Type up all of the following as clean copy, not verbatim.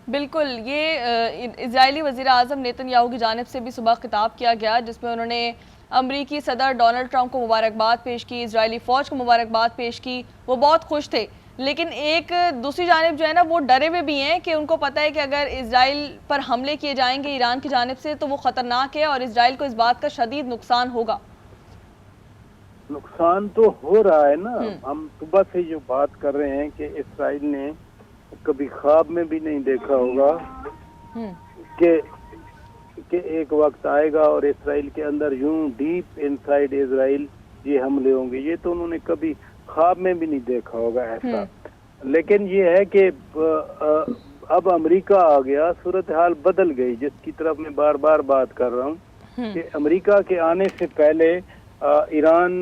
بالکل، یہ اسرائیلی وزیر اعظم نیتن یاہو کی جانب سے بھی صبح خطاب کیا گیا جس میں انہوں نے امریکی صدر ڈونلڈ ٹرمپ کو مبارکباد پیش کی، اسرائیلی فوج کو مبارکباد پیش کی، وہ بہت خوش تھے۔ لیکن ایک دوسری جانب جو ہے نا وہ ڈرے ہوئے بھی ہیں کہ ان کو پتہ ہے کہ اگر اسرائیل پر حملے کیے جائیں گے ایران کی جانب سے تو وہ خطرناک ہے اور اسرائیل کو اس بات کا شدید نقصان ہوگا۔ نقصان تو ہو رہا ہے نا، ہم صبح سے جو بات کر رہے ہیں کہ اسرائیل نے کبھی خواب میں بھی نہیں دیکھا ہوگا کہ ایک وقت آئے گا اور اسرائیل کے اندر یوں ڈیپ انسائیڈ اسرائیل یہ حملے ہوں گے، یہ تو انہوں نے کبھی خواب میں بھی نہیں دیکھا ہوگا ایسا۔ لیکن یہ ہے کہ اب امریکہ آ گیا، صورتحال بدل گئی، جس کی طرف میں بار بار بات کر رہا ہوں کہ امریکہ کے آنے سے پہلے ایران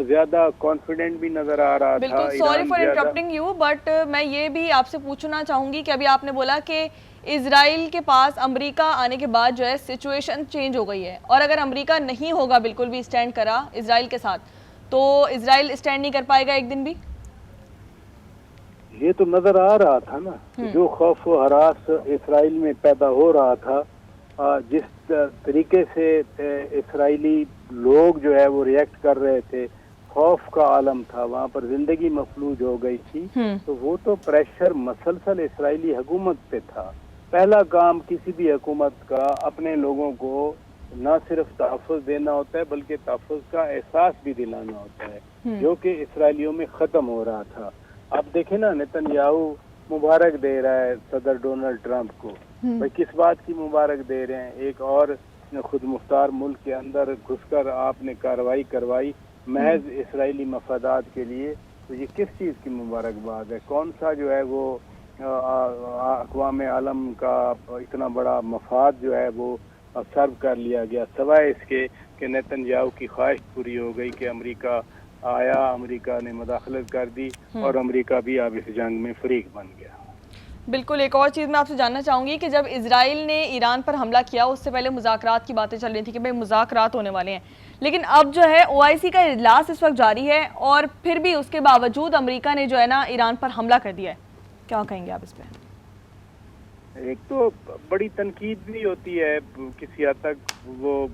زیادہ کانفیڈنٹ بھی نظر آ رہا تھا۔ بالکل، sorry for interrupting you, but میں یہ بھی آپ سے پوچھنا چاہوں گی کہ ابھی آپ نے بولا کہ اسرائیل کے پاس امریکہ آنے کے بعد جو ہے سچویشن چینج ہو گئی ہے، اور اگر امریکہ نہیں ہوگا بالکل بھی اسٹینڈ کرا اسرائیل کے ساتھ تو اسرائیل اسٹینڈ نہیں کر پائے گا ایک دن بھی؟ یہ تو نظر آ رہا تھا نا، جو خوف و ہراس اسرائیل میں پیدا ہو رہا تھا، جس طریقے سے اسرائیلی لوگ جو ہے وہ ریئیکٹ کر رہے تھے، خوف کا عالم تھا، وہاں پر زندگی مفلوج ہو گئی تھی، تو وہ تو پریشر مسلسل اسرائیلی حکومت پہ تھا۔ پہلا کام کسی بھی حکومت کا اپنے لوگوں کو نہ صرف تحفظ دینا ہوتا ہے بلکہ تحفظ کا احساس بھی دلانا ہوتا ہے، جو کہ اسرائیلیوں میں ختم ہو رہا تھا۔ اب دیکھیں نا، نیتن یاہو مبارک دے رہا ہے صدر ڈونلڈ ٹرمپ کو، بھائی کس بات کی مبارک دے رہے ہیں؟ ایک اور خود مختار ملک کے اندر گھس کر آپ نے کارروائی کروائی محض اسرائیلی مفادات کے لیے، تو یہ کس چیز کی مبارکباد ہے؟ کون سا جو ہے وہ اقوام عالم کا اتنا بڑا مفاد جو ہے وہ سرو کر لیا گیا، سوائے اس کے کہ نیتن یاہو کی خواہش پوری ہو گئی کہ امریکہ آیا، امریکہ نے مداخلت کر دی اور امریکہ بھی اب اس جنگ میں فریق بن گیا۔ بالکل، ایک اور چیز میں آپ سے جاننا چاہوں گی کہ جب اسرائیل نے ایران پر حملہ کیا اس سے پہلے مذاکرات کی باتیں چل رہی تھی کہ بھئی مذاکرات ہونے والے ہیں، لیکن اب جو ہے OIC کا اجلاس اس وقت جاری ہے اور پھر بھی اس کے باوجود امریکہ نے جو ہے نا ایران پر حملہ کر دیا ہے، کیا کہیں گے آپ اس پہ؟ ایک تو بڑی تنقید بھی ہوتی ہے، کسی حد تک وہ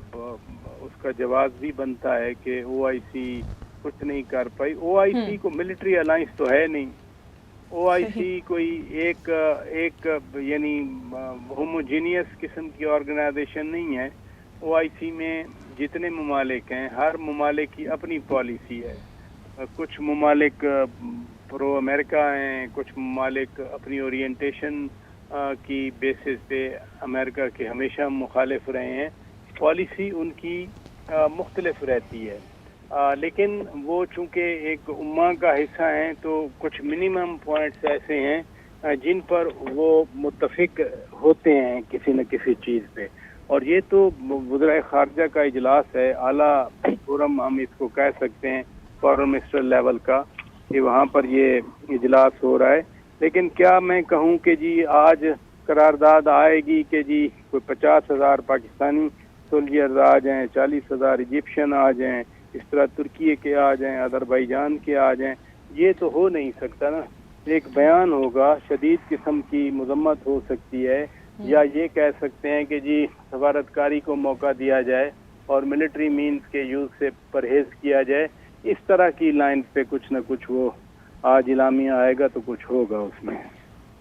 اس کا جواز بھی بنتا ہے کہ OIC کچھ نہیں کر پائی۔ OIC کو ملٹری الائنس تو ہے نہیں، OIC کوئی ایک یعنی ہوموجینیس قسم کی آرگنائزیشن نہیں ہے۔ OIC میں جتنے ممالک ہیں ہر ممالک کی اپنی پالیسی ہے، کچھ ممالک پرو امریکہ ہیں، کچھ ممالک اپنی اورینٹیشن کی بیسس پہ امریکہ کے ہمیشہ مخالف رہے ہیں، پالیسی ان کی مختلف رہتی ہے، لیکن وہ چونکہ ایک امہ کا حصہ ہیں تو کچھ منیمم پوائنٹس ایسے ہیں جن پر وہ متفق ہوتے ہیں کسی نہ کسی چیز پہ، اور یہ تو وزرائے خارجہ کا اجلاس ہے، اعلیٰ فورم ہم اس کو کہہ سکتے ہیں، فارن منسٹر لیول کا، کہ وہاں پر یہ اجلاس ہو رہا ہے۔ لیکن کیا میں کہوں کہ جی آج قرارداد آئے گی کہ جی کوئی 50,000 پاکستانی سولجرز آ جائیں، 40,000 ایجپشین آ جائیں، اس طرح ترکی کے آ جائیں، آذربائیجان کے آ جائیں، یہ تو ہو نہیں سکتا نا۔ ایک بیان ہوگا، شدید قسم کی مذمت ہو سکتی ہے، یا یہ کہہ سکتے ہیں کہ جی سفارتکاری کو موقع دیا جائے اور ملٹری مینز کے یوز سے پرہیز کیا جائے، اس طرح کی لائن پہ کچھ نہ کچھ وہ آج اعلامیہ آئے گا تو کچھ ہوگا اس میں۔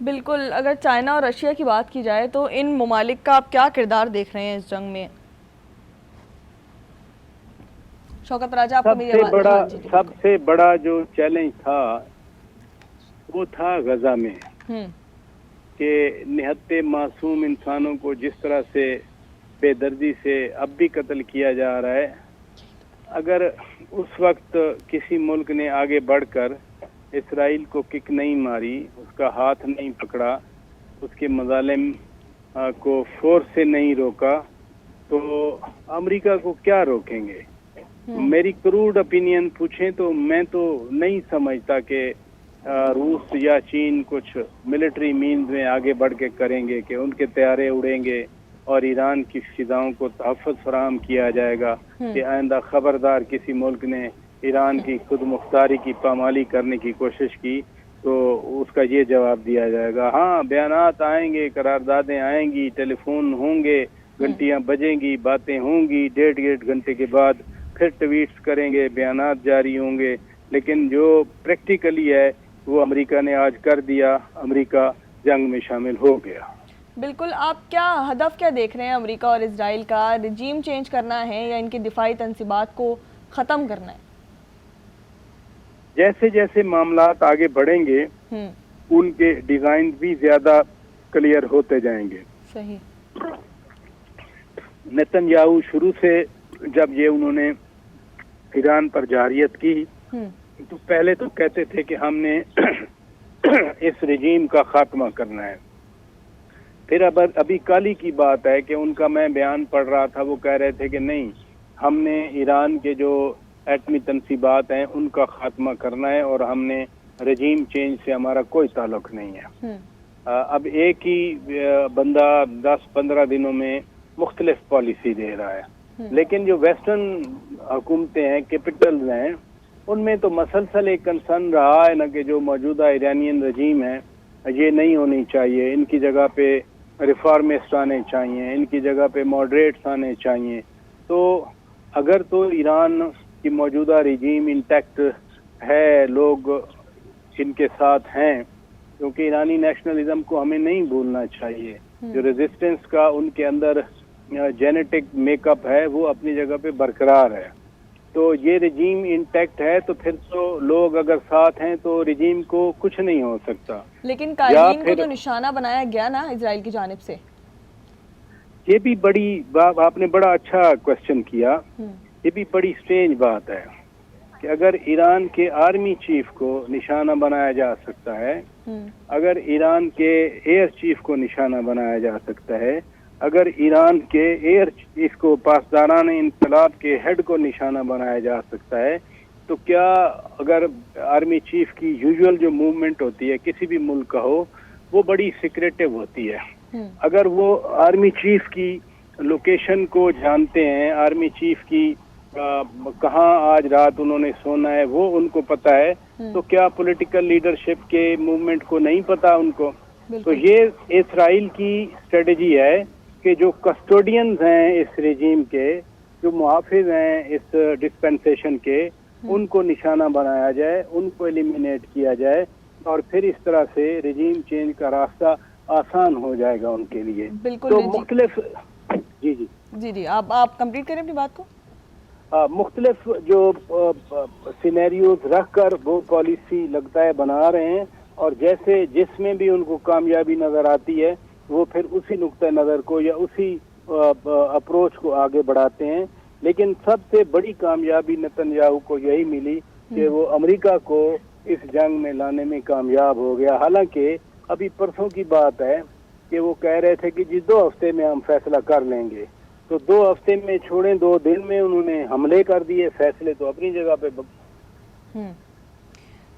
بالکل، اگر چائنا اور رشیا کی بات کی جائے تو ان ممالک کا آپ کیا کردار دیکھ رہے ہیں اس جنگ میں؟ شوکت راجہ آپ کو میری آواز؟ سب سے بڑا جو چیلنج تھا وہ تھا غزہ میں، کہ نہتے معصوم انسانوں کو جس طرح سے بے دردی سے اب بھی قتل کیا جا رہا ہے، اگر اس وقت کسی ملک نے آگے بڑھ کر اسرائیل کو کک نہیں ماری، اس کا ہاتھ نہیں پکڑا، اس کے مظالم کو فورس سے نہیں روکا، تو امریکہ کو کیا روکیں گے؟ میری کروڈ اپینین پوچھیں تو میں تو نہیں سمجھتا کہ روس یا چین کچھ ملٹری مینز میں آگے بڑھ کے کریں گے کہ ان کے طیارے اڑیں گے اور ایران کی فضاؤں کو تحفظ فراہم کیا جائے گا کہ آئندہ خبردار کسی ملک نے ایران کی خود مختاری کی پامالی کرنے کی کوشش کی تو اس کا یہ جواب دیا جائے گا. ہاں بیانات آئیں گے, قراردادیں آئیں گی, ٹیلی فون ہوں گے, گھنٹیاں بجیں گی, باتیں ہوں گی, ڈیڑھ گھنٹے کے بعد پھر ٹویٹس کریں گے, بیانات جاری ہوں گے, لیکن جو پریکٹیکلی ہے وہ امریکہ نے آج کر دیا. امریکہ جنگ میں شامل ہو گیا. بالکل. آپ کیا ہدف کیا دیکھ رہے ہیں امریکہ اور اسرائیل کا؟ رجیم چینج کرنا ہے یا ان کی دفاعی تنصیبات کو ختم کرنا ہے؟ جیسے جیسے معاملات آگے بڑھیں گے ان کے ڈیزائن بھی زیادہ کلیئر ہوتے جائیں گے. صحیح. نیتن یاہو شروع سے جب یہ انہوں نے ایران پر جارحیت کی تو پہلے تو کہتے تھے کہ ہم نے اس رجیم کا خاتمہ کرنا ہے. پھر ابھی کل ہی کی بات ہے کہ ان کا میں بیان پڑھ رہا تھا, وہ کہہ رہے تھے کہ نہیں, ہم نے ایران کے جو ایٹمی تنصیبات ہیں ان کا خاتمہ کرنا ہے اور ہم نے رجیم چینج سے ہمارا کوئی تعلق نہیں ہے. اب ایک ہی بندہ 10-15 دنوں میں مختلف پالیسی دے رہا ہے, لیکن جو ویسٹرن حکومتیں ہیں, کیپٹلز ہیں, ان میں تو مسلسل ایک کنسرن رہا ہے نا کہ جو موجودہ ایرانین رجیم ہے یہ نہیں ہونی چاہیے, ان کی جگہ پہ ریفارمسٹ آنے چاہیے, ان کی جگہ پہ ماڈریٹس آنے چاہیے. تو اگر تو ایران کی موجودہ رجیم انٹیکٹ ہے, لوگ ان کے ساتھ ہیں, کیونکہ ایرانی نیشنلزم کو ہمیں نہیں بھولنا چاہیے. جو ریزسٹنس کا ان کے اندر جینیٹک میک اپ ہے وہ اپنی جگہ پہ برقرار ہے. تو یہ رجیم انٹیکٹ ہے تو پھر تو لوگ اگر ساتھ ہیں تو رجیم کو کچھ نہیں ہو سکتا. لیکن قائدین کو تو نشانہ بنایا گیا نا اسرائیل کی جانب سے. یہ بھی بڑی آپ نے بڑا اچھا کوشچن کیا. یہ بھی بڑی سٹرینج بات ہے کہ اگر ایران کے آرمی چیف کو نشانہ بنایا جا سکتا ہے, اگر ایران کے ایئر چیف کو نشانہ بنایا جا سکتا ہے, اگر ایران کے ایئر چیف کو پاسداران انقلاب کے ہیڈ کو نشانہ بنایا جا سکتا ہے, تو کیا اگر آرمی چیف کی یوزول جو موومنٹ ہوتی ہے کسی بھی ملک کا ہو وہ بڑی سیکریٹو ہوتی ہے. اگر وہ آرمی چیف کی لوکیشن کو جانتے ہیں, آرمی چیف کی کہاں آج رات انہوں نے سونا ہے وہ ان کو پتا ہے, تو کیا پولیٹیکل لیڈرشپ کے موومنٹ کو نہیں پتا ان کو؟ تو یہ اسرائیل کی اسٹریٹجی ہے کہ جو کسٹوڈینز ہیں اس رجیم کے, جو محافظ ہیں اس ڈسپنسیشن کے, ان کو نشانہ بنایا جائے, ان کو ایلیمینیٹ کیا جائے, اور پھر اس طرح سے رجیم چینج کا راستہ آسان ہو جائے گا ان کے لیے. تو مختلف جی آپ کمپلیٹ کریں اپنی بات کو. مختلف جو سینیریوز رکھ کر وہ پالیسی لگتا ہے بنا رہے ہیں, اور جیسے جس میں بھی ان کو کامیابی نظر آتی ہے وہ پھر اسی نقطۂ نظر کو یا اسی اپروچ کو آگے بڑھاتے ہیں. لیکن سب سے بڑی کامیابی نیتن یاہو کو یہی ملی کہ وہ امریکہ کو اس جنگ میں لانے میں کامیاب ہو گیا. حالانکہ ابھی پرسوں کی بات ہے کہ وہ کہہ رہے تھے کہ جی 2 ہفتے میں ہم فیصلہ کر لیں گے, تو 2 ہفتے میں چھوڑیں 2 دن میں انہوں نے حملے کر دیے. فیصلے تو اپنی جگہ پہ.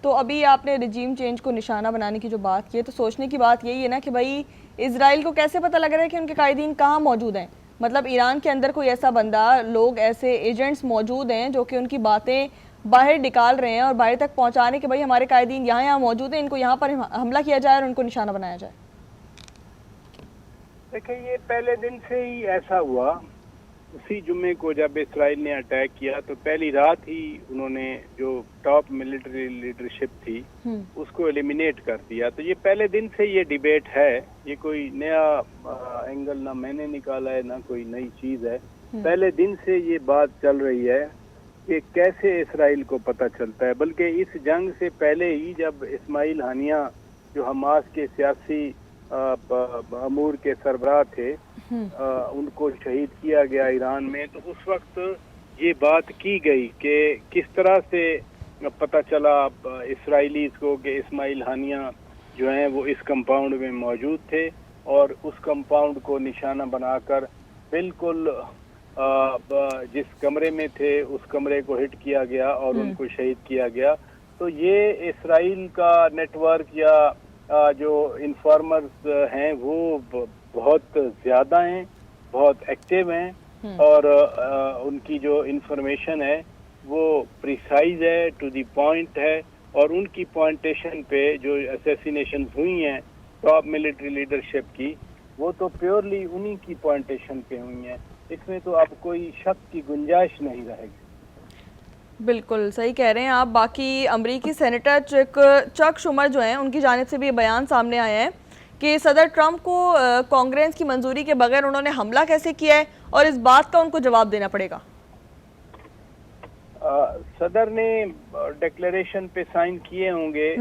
تو ابھی آپ نے رجیم چینج کو نشانہ بنانے کی جو بات کی ہے, تو سوچنے کی بات یہی ہے نا کہ بھائی اسرائیل کو کیسے پتہ لگ رہا ہے کہ ان کے قائدین کہاں موجود ہیں؟ مطلب ایران کے اندر کوئی ایسا بندہ, لوگ ایسے ایجنٹس موجود ہیں جو کہ ان کی باتیں باہر نکال رہے ہیں اور باہر تک پہنچانے کہ بھائی ہمارے قائدین یہاں موجود ہیں, ان کو یہاں پر حملہ کیا جائے اور ان کو نشانہ بنایا جائے. دیکھیں یہ پہلے دن سے ہی ایسا ہوا. اسی جمعے کو جب اسرائیل نے اٹیک کیا تو پہلی رات ہی انہوں نے جو ٹاپ ملٹری لیڈرشپ تھی اس کو ایلیمینیٹ کر دیا. تو یہ پہلے دن سے یہ ڈیبیٹ ہے, یہ کوئی نیا اینگل نہ میں نے نکالا ہے نہ کوئی نئی چیز ہے. پہلے دن سے یہ بات چل رہی ہے کہ کیسے اسرائیل کو پتہ چلتا ہے. بلکہ اس جنگ سے پہلے ہی جب اسماعیل ہانیہ جو حماس کے سیاسی امور کے سربراہ تھے, ان کو شہید کیا گیا ایران میں, تو اس وقت یہ بات کی گئی کہ کس طرح سے پتہ چلا اسرائیلیز کو کہ اسماعیل ہانیہ جو ہیں وہ اس کمپاؤنڈ میں موجود تھے, اور اس کمپاؤنڈ کو نشانہ بنا کر بالکل جس کمرے میں تھے اس کمرے کو ہٹ کیا گیا اور ان کو شہید کیا گیا. تو یہ اسرائیل کا نیٹ ورک یا جو انفارمرز ہیں وہ بہت زیادہ ہیں, بہت ایکٹیو ہیں, اور ان کی جو انفارمیشن ہے وہ پریسائز ہے, ٹو دی پوائنٹ ہے, اور ان کی پوائنٹیشن پہ جو اسیسینیشن ہوئی ہیں ٹاپ ملٹری لیڈرشپ کی، وہ تو پیورلی انہی کی پوائنٹیشن پہ ہوئی ہیں. اس میں تو اب کوئی شک کی گنجائش نہیں رہے گی. بالکل صحیح کہہ رہے ہیں آپ. باقی امریکی سینیٹر چک شومر جو ہیں ان کی جانب سے بھی یہ بیان سامنے آیا ہے کہ صدر ٹرمپ کو کانگریس کی منظوری کے بغیر انہوں نے حملہ کیسے کیا ہے اور اس بات کا ان کو جواب دینا پڑے گا. صدر نے ڈکلیریشن پہ سائن کیے ہوں گے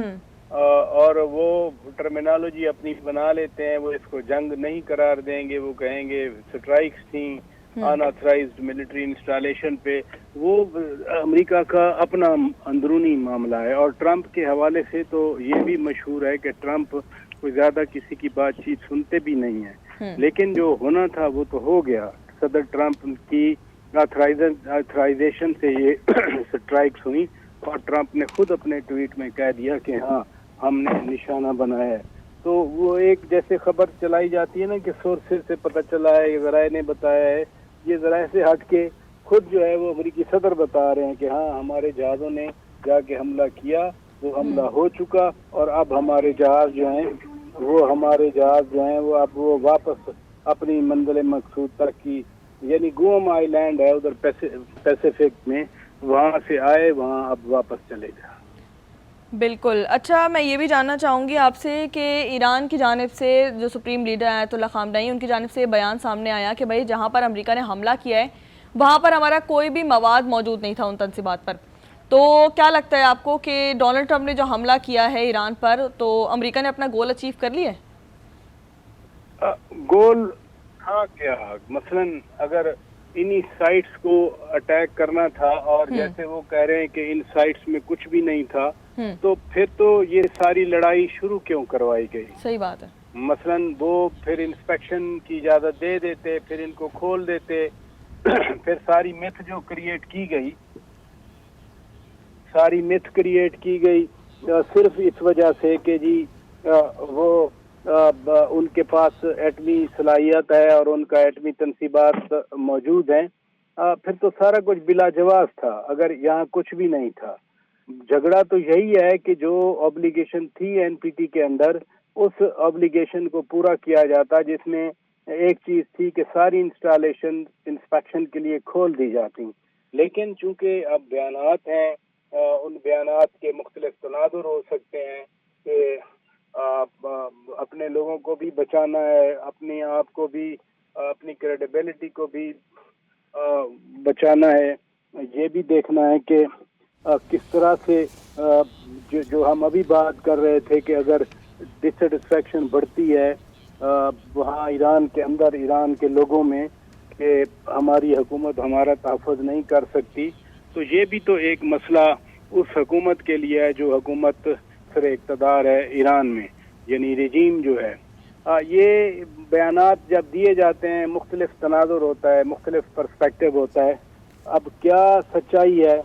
اور وہ ٹرمینالوجی اپنی بنا لیتے ہیں. وہ اس کو جنگ نہیں قرار دیں گے، وہ کہیں گے سٹرائکس تھیں ان آتھرائزڈ ملٹری انسٹالیشن پہ. وہ امریکہ کا اپنا اندرونی معاملہ ہے. اور ٹرمپ کے حوالے سے تو یہ بھی مشہور ہے کہ ٹرمپ کوئی زیادہ کسی کی بات چیت سنتے بھی نہیں ہیں. لیکن جو ہونا تھا وہ تو ہو گیا. صدر ٹرمپ کی آتھرائزیشن سے یہ سٹرائکس ہوئی اور ٹرمپ نے خود اپنے ٹویٹ میں کہہ دیا کہ ہاں ہم نے نشانہ بنایا ہے. تو وہ ایک جیسے خبر چلائی جاتی ہے نا کہ سورسز سے پتہ چلا ہے، ذرائع نے بتایا ہے، یہ ذرائع سے ہٹ کے خود جو ہے وہ امریکی صدر بتا رہے ہیں کہ ہاں ہمارے جہازوں نے جا کے حملہ کیا، وہ حملہ ہو چکا اور اب ہمارے جہاز جو ہیں وہ اب وہ واپس اپنی منزل مقصود تک کی، یعنی گوم آئی لینڈ ہے ادھر پیسیفک میں، وہاں سے آئے وہاں اب واپس چلے جا. بالکل. اچھا میں یہ بھی جاننا چاہوں گی آپ سے کہ ایران کی جانب سے جو سپریم لیڈر آیت اللہ خامنئی ان کی جانب سے بیان سامنے آیا کہ بھائی جہاں پر امریکہ نے حملہ کیا ہے وہاں پر ہمارا کوئی بھی مواد موجود نہیں تھا ان تنصیبات پر. تو کیا لگتا ہے آپ کو کہ ڈونلڈ ٹرمپ نے جو حملہ کیا ہے ایران پر تو امریکہ نے اپنا گول اچیو کر لیا ہے؟ گول تھا کیا؟ مثلا اگر انہی سائٹس کو اٹیک کرنا تھا اور جیسے وہ کہہ رہے ہیں کہ ان سائٹس میں کچھ بھی نہیں تھا تو پھر تو یہ ساری لڑائی شروع کیوں کروائی گئی؟ صحیح بات ہے. مثلا وہ پھر انسپیکشن کی اجازت دے دیتے، پھر ان کو کھول دیتے، پھر ساری میتھ جو کریٹ کی گئی صرف اس وجہ سے کہ جی وہ ان کے پاس ایٹمی صلاحیت ہے اور ان کا ایٹمی تنصیبات موجود ہیں. پھر تو سارا کچھ بلا جواز تھا اگر یہاں کچھ بھی نہیں تھا. جھگڑا تو یہی ہے کہ جو اوبلیگیشن تھی این پی ٹی کے اندر اس اوبلیگیشن کو پورا کیا جاتا، جس میں ایک چیز تھی کہ ساری انسٹالیشن انسپیکشن کے لیے کھول دی جاتی. لیکن چونکہ اب بیانات ہیں، ان بیانات کے مختلف تناظر ہو سکتے ہیں کہ اپنے لوگوں کو بھی بچانا ہے، اپنے آپ کو بھی، اپنی کریڈیبلٹی کو بھی بچانا ہے. یہ بھی دیکھنا ہے کہ کس طرح سے جو ہم ابھی بات کر رہے تھے کہ اگر ڈسسیٹسفیکشن بڑھتی ہے وہاں ایران کے اندر، ایران کے لوگوں میں، کہ ہماری حکومت ہمارا تحفظ نہیں کر سکتی، تو یہ بھی تو ایک مسئلہ اس حکومت کے لیے ہے جو حکومت سر اقتدار ہے ایران میں، یعنی رجیم جو ہے. یہ بیانات جب دیے جاتے ہیں مختلف تناظر ہوتا ہے، مختلف پرسپیکٹو ہوتا ہے. اب کیا سچائی ہے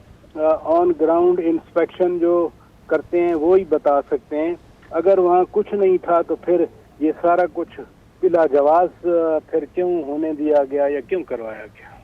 آن گراؤنڈ انسپیکشن جو کرتے ہیں وہی بتا سکتے ہیں. اگر وہاں کچھ نہیں تھا تو پھر یہ سارا کچھ بلا جواز پھر کیوں ہونے دیا گیا یا کیوں کروایا گیا؟